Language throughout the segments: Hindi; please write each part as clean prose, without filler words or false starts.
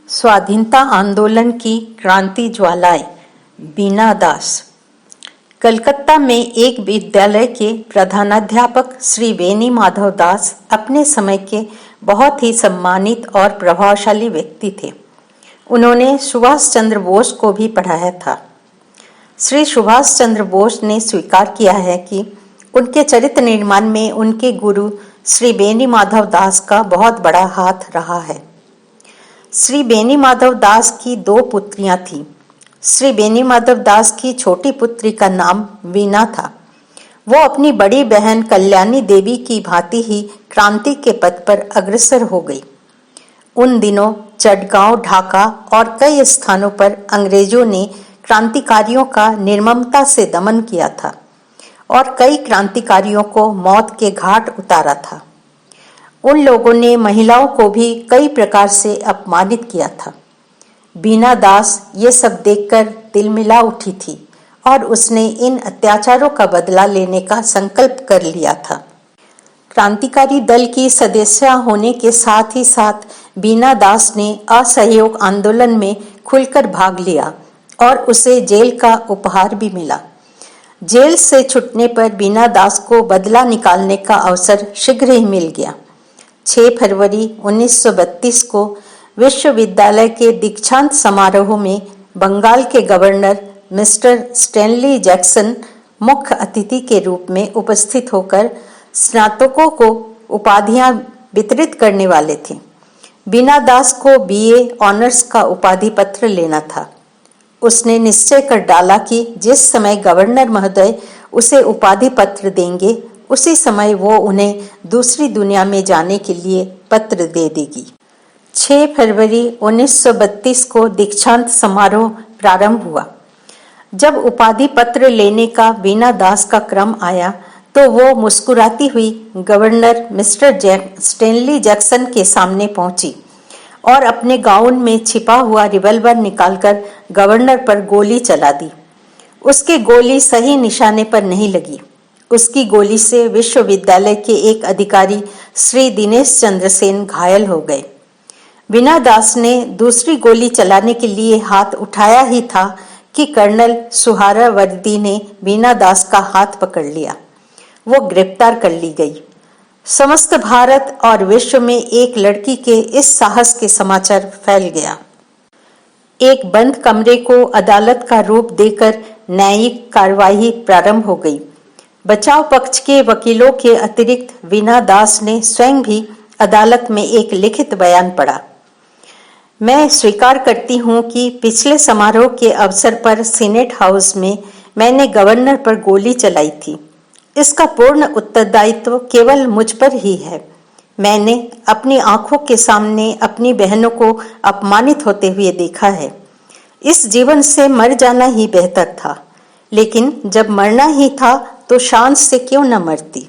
स्वाधीनता आंदोलन की क्रांति ज्वालाएं। बीना दास। कलकत्ता में एक विद्यालय के प्रधानाध्यापक श्री बेनी माधव दास अपने समय के बहुत ही सम्मानित और प्रभावशाली व्यक्ति थे। उन्होंने सुभाष चंद्र बोस को भी पढ़ाया था। श्री सुभाष चंद्र बोस ने स्वीकार किया है कि उनके चरित्र निर्माण में उनके गुरु श्री बेनी माधव दास का बहुत बड़ा हाथ रहा है। श्री बेनी माधव दास की दो पुत्रियां थीं। श्री बेनी माधव दास की छोटी पुत्री का नाम वीना था। वो अपनी बड़ी बहन कल्याणी देवी की भांति ही क्रांति के पथ पर अग्रसर हो गई। उन दिनों चटगांव, ढाका और कई स्थानों पर अंग्रेजों ने क्रांतिकारियों का निर्ममता से दमन किया था और कई क्रांतिकारियों को मौत के घाट उतारा था। उन लोगों ने महिलाओं को भी कई प्रकार से अपमानित किया था। बीना दास ये सब देखकर तिलमिला उठी थी और उसने इन अत्याचारों का बदला लेने का संकल्प कर लिया था। क्रांतिकारी दल की सदस्य होने के साथ ही साथ बीना दास ने असहयोग आंदोलन में खुलकर भाग लिया और उसे जेल का उपहार भी मिला। जेल से छूटने पर बीना दास को बदला निकालने का अवसर शीघ्र ही मिल गया। 6 फरवरी 1932 को विश्वविद्यालय के दीक्षांत समारोह में बंगाल के गवर्नर मिस्टर स्टैनली जैक्सन मुख्य अतिथि के रूप में उपस्थित होकर स्नातकों को उपाधियां वितरित करने वाले थे। बीना दास को बीए ऑनर्स का उपाधि पत्र लेना था। उसने निश्चय कर डाला कि जिस समय गवर्नर महोदय उसे उपाधि पत्र देंगे उसी समय वो उन्हें दूसरी दुनिया में जाने के लिए पत्र दे देगी। 6 फरवरी 1932 को दीक्षांत समारोह प्रारंभ हुआ। जब उपाधि पत्र लेने का बीना दास का क्रम आया तो वो मुस्कुराती हुई गवर्नर मिस्टर स्टैनली जैक्सन के सामने पहुंची और अपने गाउन में छिपा हुआ रिवॉल्वर निकालकर गवर्नर पर गोली चला दी। उसकी गोली सही निशाने पर नहीं लगी। उसकी गोली से विश्वविद्यालय के एक अधिकारी श्री दिनेश चंद्र सेन घायल हो गए। बीना दास ने दूसरी गोली चलाने के लिए हाथ उठाया ही था कि कर्नल सुहारावर्दी ने बीना दास का हाथ पकड़ लिया। वो गिरफ्तार कर ली गई। समस्त भारत और विश्व में एक लड़की के इस साहस के समाचार फैल गया। एक बंद कमरे को अदालत का रूप देकर न्यायिक कार्यवाही प्रारंभ हो गई। बचाव पक्ष के वकीलों के अतिरिक्त बीना दास ने स्वयं भी अदालत में एक लिखित बयान पढ़ा। मैं स्वीकार करती हूँ कि पिछले समारोह के अवसर पर सीनेट हाउस में मैंने गवर्नर पर गोली चलाई थी। इसका पूर्ण उत्तरदायित्व केवल मुझ पर ही है। मैंने अपनी आंखों के सामने अपनी बहनों को अपमानित होते हुए देखा है। इस जीवन से मर जाना ही बेहतर था, लेकिन जब मरना ही था तो शान से क्यों न मरती।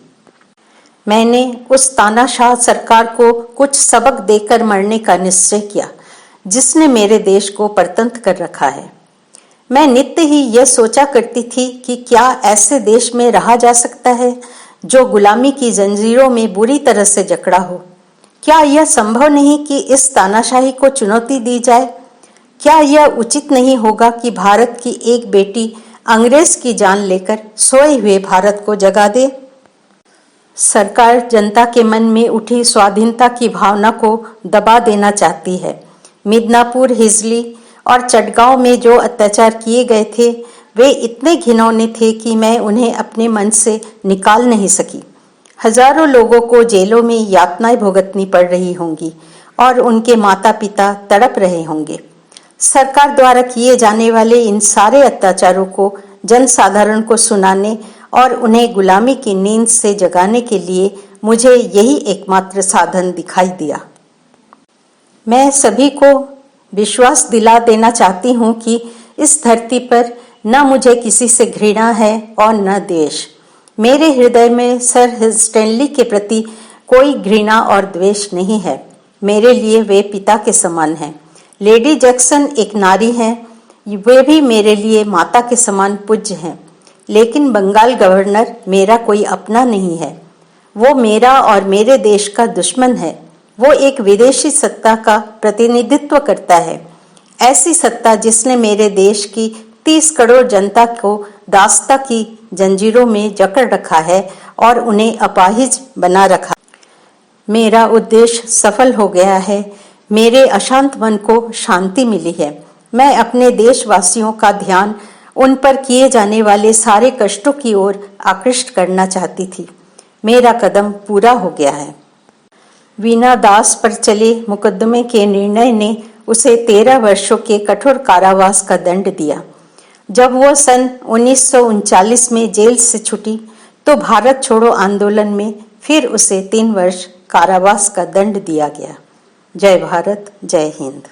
मैंने उस तानाशाह सरकार को कुछ सबक देकर मरने का निश्चय किया जिसने मेरे देश को परतंत्र कर रखा है। मैं नित्य ही यह सोचा करती थी कि क्या ऐसे देश में रहा जा सकता है जो गुलामी की जंजीरों में बुरी तरह से जकड़ा हो। क्या यह संभव नहीं कि इस तानाशाही को चुनौती दी जाए? क्या यह उचित नहीं होगा कि भारत की एक बेटी अंग्रेज की जान लेकर सोए हुए भारत को जगा दे? सरकार जनता के मन में उठी स्वाधीनता की भावना को दबा देना चाहती है। मिदनापुर, हिजली और चटगांव में जो अत्याचार किए गए थे वे इतने घिनौने थे कि मैं उन्हें अपने मन से निकाल नहीं सकी। हजारों लोगों को जेलों में यातनाएं भुगतनी पड़ रही होंगी और उनके माता पिता तड़प रहे होंगे। सरकार द्वारा किए जाने वाले इन सारे अत्याचारों को जनसाधारण को सुनाने और उन्हें गुलामी की नींद से जगाने के लिए मुझे यही एकमात्र साधन दिखाई दिया। मैं सभी को विश्वास दिला देना चाहती हूँ कि इस धरती पर न मुझे किसी से घृणा है और न द्वेष। मेरे हृदय में सर स्टैनली के प्रति कोई घृणा और द्वेष नहीं है। मेरे लिए वे पिता के समान हैं। लेडी जैक्सन एक नारी हैं, वे भी मेरे लिए माता के समान पूज्य हैं। लेकिन बंगाल गवर्नर मेरा कोई अपना नहीं है। वो मेरा और मेरे देश का दुश्मन है। वो एक विदेशी सत्ता का प्रतिनिधित्व करता है, ऐसी सत्ता जिसने मेरे देश की 30 करोड़ जनता को दास्ता की जंजीरों में जकड़ रखा है और उन्हें अपाहिज बना रखा। मेरा उद्देश्य सफल हो गया है। मेरे अशांत मन को शांति मिली है। मैं अपने देशवासियों का ध्यान उन पर किए जाने वाले सारे कष्टों की ओर आकृष्ट करना चाहती थी। मेरा कदम पूरा हो गया है। वीना दास पर चले मुकदमे के निर्णय ने उसे 13 वर्षों के कठोर कारावास का दंड दिया। जब वह सन 1939 में जेल से छूटी तो भारत छोड़ो आंदोलन में फिर उसे 3 वर्ष कारावास का दंड दिया गया। जय भारत, जय हिंद।